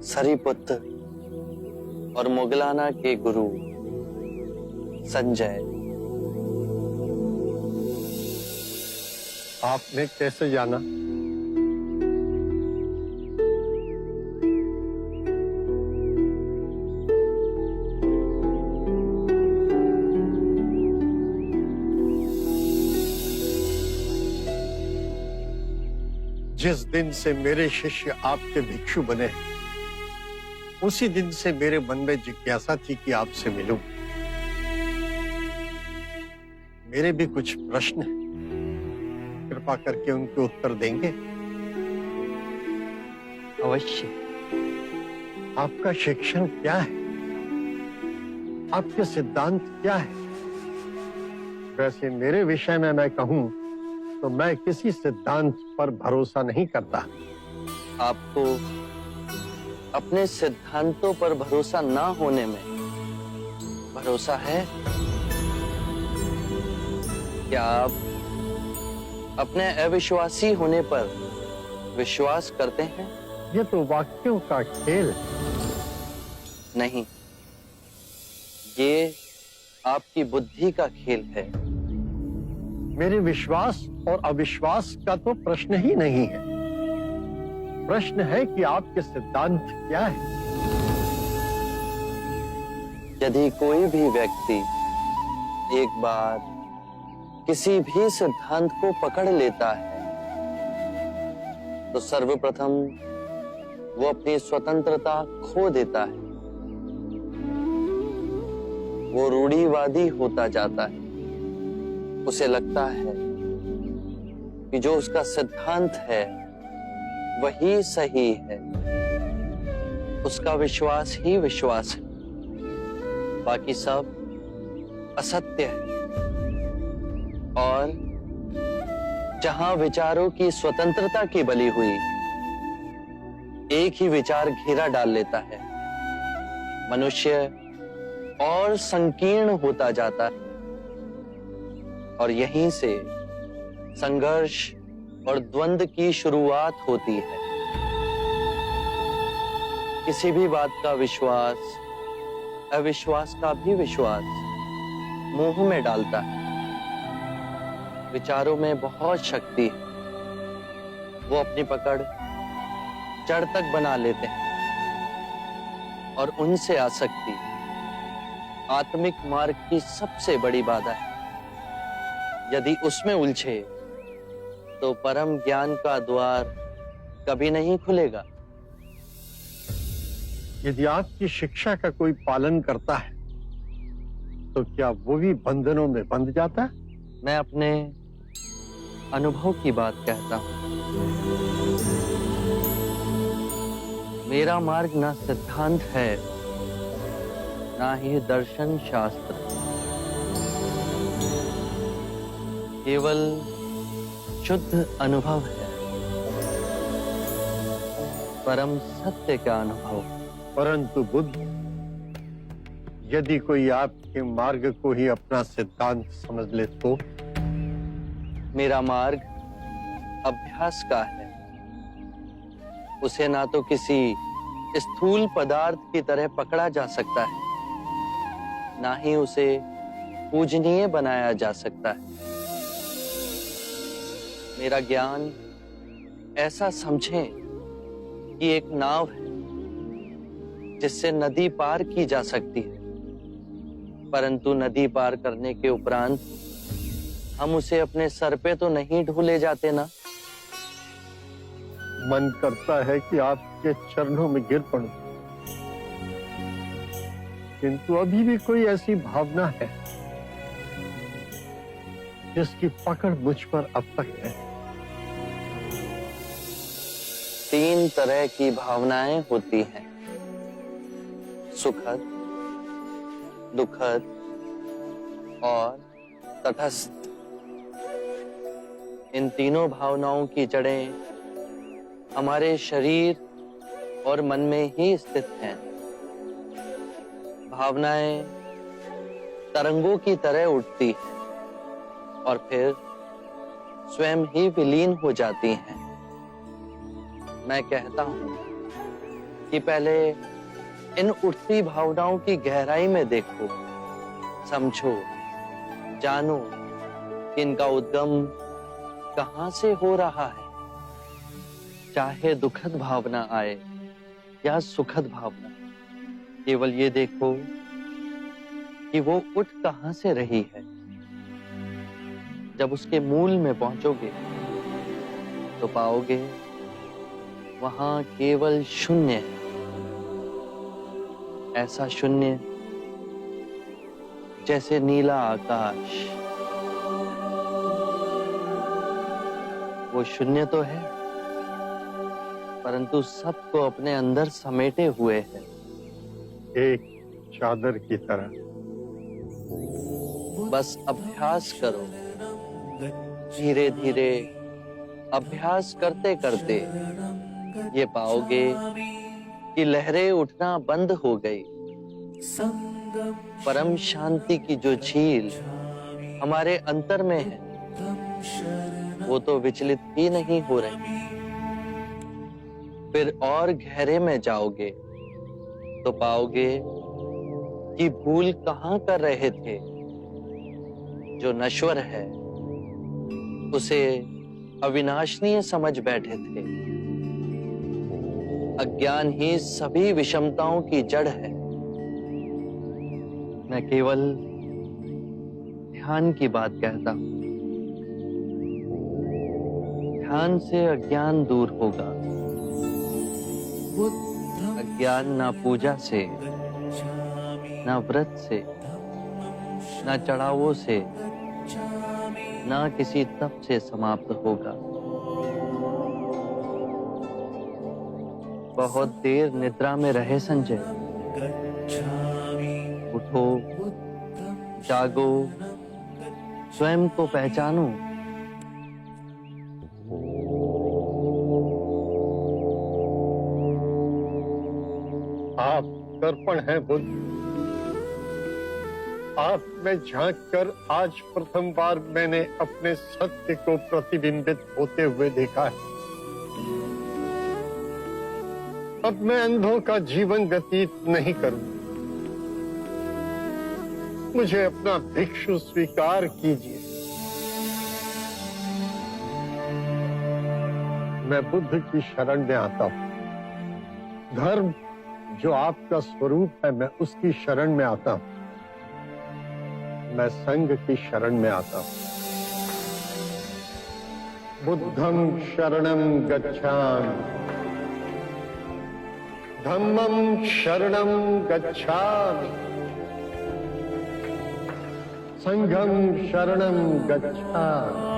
सरीपुत्र और मुगलाना के गुरु संजय। आपने कैसे जाना? जिस दिन से मेरे शिष्य आपके भिक्षु बने, उसी दिन से मेरे मन में जिज्ञासा थी कि आपसे मिलूं। मेरे भी कुछ प्रश्न हैं, कृपा करके उनके उत्तर देंगे? अवश्य। आपका शिक्षण क्या है? आपके सिद्धांत क्या है? वैसे मेरे विषय में मैं कहूं तो मैं किसी सिद्धांत पर भरोसा नहीं करता। आपको अपने सिद्धांतों पर भरोसा ना होने में भरोसा है? क्या आप अपने अविश्वासी होने पर विश्वास करते हैं? ये तो वाक्यों का खेल है। नहीं, ये आपकी बुद्धि का खेल है। मेरे विश्वास और अविश्वास का तो प्रश्न ही नहीं है। प्रश्न है कि आपके सिद्धांत क्या है। यदि कोई भी व्यक्ति एक बार किसी भी सिद्धांत को पकड़ लेता है तो सर्वप्रथम वो अपनी स्वतंत्रता खो देता है। वो रूढ़िवादी होता जाता है। उसे लगता है कि जो उसका सिद्धांत है वही सही है। उसका विश्वास ही विश्वास है, बाकी सब असत्य है। और जहां विचारों की स्वतंत्रता की बलि हुई, एक ही विचार घेरा डाल लेता है, मनुष्य और संकीर्ण होता जाता है। और यहीं से संघर्ष और द्वंद्व की शुरुआत होती है। किसी भी बात का विश्वास अविश्वास का भी विश्वास मोह में डालता है। विचारों में बहुत शक्ति है। वो अपनी पकड़ जड़ तक बना लेते हैं और उनसे आसक्ति आत्मिक मार्ग की सबसे बड़ी बाधा है। यदि उसमें उलझे तो परम ज्ञान का द्वार कभी नहीं खुलेगा। यदि आपकी शिक्षा का कोई पालन करता है तो क्या वो भी बंधनों में बंध जाता है? मैं अपने अनुभव की बात कहता हूं। मेरा मार्ग ना सिद्धांत है, ना ही दर्शन शास्त्र, केवल शुद्ध अनुभव है, परम सत्य का अनुभव। परंतु बुद्ध, यदि कोई आपके मार्ग को ही अपना सिद्धांत समझ ले तो? मेरा मार्ग अभ्यास का है। उसे ना तो किसी स्थूल पदार्थ की तरह पकड़ा जा सकता है, ना ही उसे पूजनीय बनाया जा सकता है। मेरा ज्ञान ऐसा समझें कि एक नाव है जिससे नदी पार की जा सकती है, परंतु नदी पार करने के उपरांत हम उसे अपने सर पे तो नहीं ढो जाते ना। मन करता है कि आपके चरणों में गिर पड़ूं, किंतु अभी भी कोई ऐसी भावना है जिसकी पकड़ मुझ पर अब तक है। 3 तरह की भावनाएं होती हैं, सुखद, दुखद और तटस्थ। इन तीनों भावनाओं की जड़ें हमारे शरीर और मन में ही स्थित हैं। भावनाएं तरंगों की तरह उठती हैं और फिर स्वयं ही विलीन हो जाती हैं। मैं कहता हूं कि पहले इन उठती भावनाओं की गहराई में देखो, समझो, जानो कि इनका उद्गम कहां से हो रहा है। चाहे दुखद भावना आए या सुखद भावना, केवल ये देखो कि वो उठ कहां से रही है। जब उसके मूल में पहुंचोगे तो पाओगे वहां केवल शून्य है। ऐसा शून्य जैसे नीला आकाश। वो शून्य तो है, परंतु सबको अपने अंदर समेटे हुए है। एक चादर की तरह। बस अभ्यास करो, धीरे धीरे अभ्यास करते करते ये पाओगे कि लहरें उठना बंद हो गई। परम शांति की जो झील हमारे अंतर में है, वो तो विचलित ही नहीं हो रही। फिर और गहरे में जाओगे तो पाओगे कि भूल कहां कर रहे थे। जो नश्वर है उसे अविनाशनीय समझ बैठे थे। अज्ञान ही सभी विषमताओं की जड़ है। मैं केवल ध्यान की बात कहता हूं। ध्यान से अज्ञान दूर होगा। अज्ञान ना पूजा से, ना व्रत से, ना चढ़ावों से, ना किसी तप से समाप्त होगा। बहुत देर निद्रा में रहे संजय। उठो, जागो, स्वयं को पहचानो। आप दर्पण हैं बुद्ध। आप में झांक कर आज प्रथम बार मैंने अपने सत्य को प्रतिबिंबित होते हुए देखा है। अब मैं अंधों का जीवन व्यतीत नहीं करूं। मुझे अपना भिक्षु स्वीकार कीजिए। मैं बुद्ध की शरण में आता हूं। धर्म जो आपका स्वरूप है, मैं उसकी शरण में आता हूं। मैं संघ की शरण में आता हूं। बुद्धं शरणं गच्छामि, धम्मं शरणं गच्छामि, संघं शरणं गच्छामि।